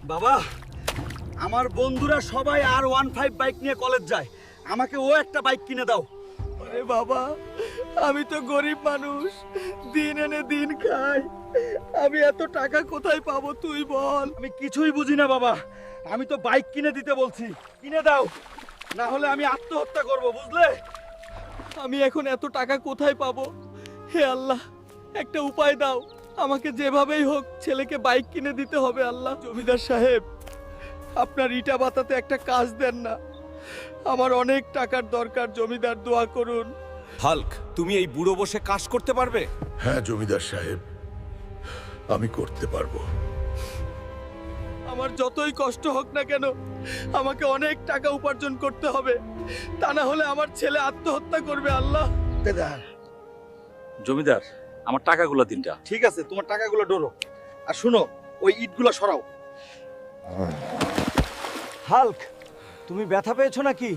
বাবা, আমার বন্ধুরা সবাই R15 বাইক নিয়ে কলেজ যায়, আমাকে ও একটা বাইক কিনে দাও। আরে বাবা, আমি তো গরিব মানুষ, দিন এনে দিন খাই, আমি এত টাকা কোথায় পাবো তুই বল। আমি কিছুই বুঝি না বাবা, আমি তো বাইক কিনে দিতে বলছি, কিনে দাও, না হলে আমি আত্মহত্যা করব, বুঝলে? আমি এখন এত টাকা কোথায় পাবো? হে আল্লাহ, একটা উপায় দাও, আমাকে যেভাবেই হোক ছেলেকে বাইক কিনে দিতে হবে। আল্লাহ, জমিদার সাহেব, আপনার ইটা বাতাতে একটা কাজ দেন না, আমার অনেক টাকার দরকার। জমিদার, দোয়া করুন। হাল্ক, তুমি এই বুড়ো বসে কাজ করতে পারবে? হ্যাঁ জমিদার সাহেব, আমি করতে পারবো। আমার যতই কষ্ট হোক না কেন, আমাকে অনেক টাকা উপার্জন করতে হবে, তা না হলে আমার ছেলে আত্মহত্যা করবে। আল্লাহ, জমিদার, আমার টাকাগুলো দিনটা। ঠিক আছে, তোমার টাকাগুলো ডোরো, আর শুনো, ওই ইটগুলো সরাও। হাল্ক, তুমি ব্যথা পেয়েছো নাকি?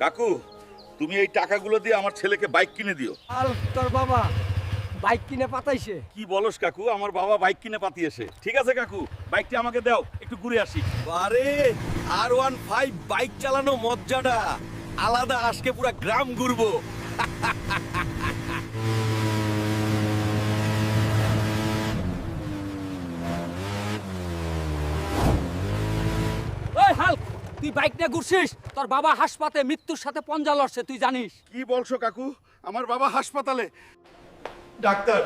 কাকু, তুমি এই টাকাগুলো দিয়ে আমার ছেলেকে বাইক কিনে দিও। আল তোর বাবা বাইক কিনে পাতাইছে। কি বলস কাকু, আমার বাবা বাইক কিনে পাঠিয়েছে। ঠিক আছে কাকু, বাইকটি আমাকে দাও, একটু ঘুরে আসি। আরে R15 বাইক চালানো মজ্জাটা আলাদা, আজকে পুরা গ্রাম ঘুরবো। ওই হাল্ক, তুই বাইক নিয়ে ঘুরছিস? তোর বাবা হাসপাতালে মৃত্যুর সাথে পঞ্জা লড়ছে, তুই জানিস? কি বলছো কাকু, আমার বাবা হাসপাতালে? ডাক্তার,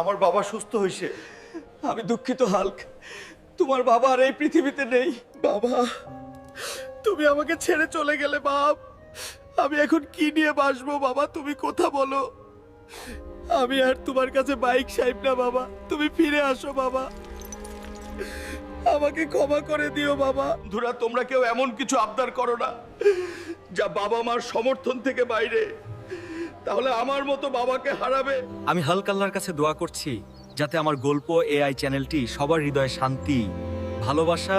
আমার বাবা সুস্থ হয়েছে। আমি দুঃখিত হাল্ক, তোমার বাবা আর এই পৃথিবীতে নেই। বাবা, তুমি আমাকে ছেড়ে চলে গেলে বাপ, আমি এখন কি নিয়ে বাসবো? বাবা, তুমি কথা বলো, আমি আর তোমার কাছে বাইক সাহেব না। বাবা, তুমি ফিরে আসো বাবা, আমাকে ক্ষমা করে দিও বাবা। বন্ধুরা, তোমরা কেউ এমন কিছু আবদার করো না যা বাবা মার সমর্থন থেকে বাইরে, তাহলে আমার মতো বাবাকে হারাবে। আমি হাল্ক আল্লাহর কাছে দোয়া করছি যাতে আমার গল্প AI চ্যানেলটি সবার হৃদয়ে শান্তি, ভালোবাসা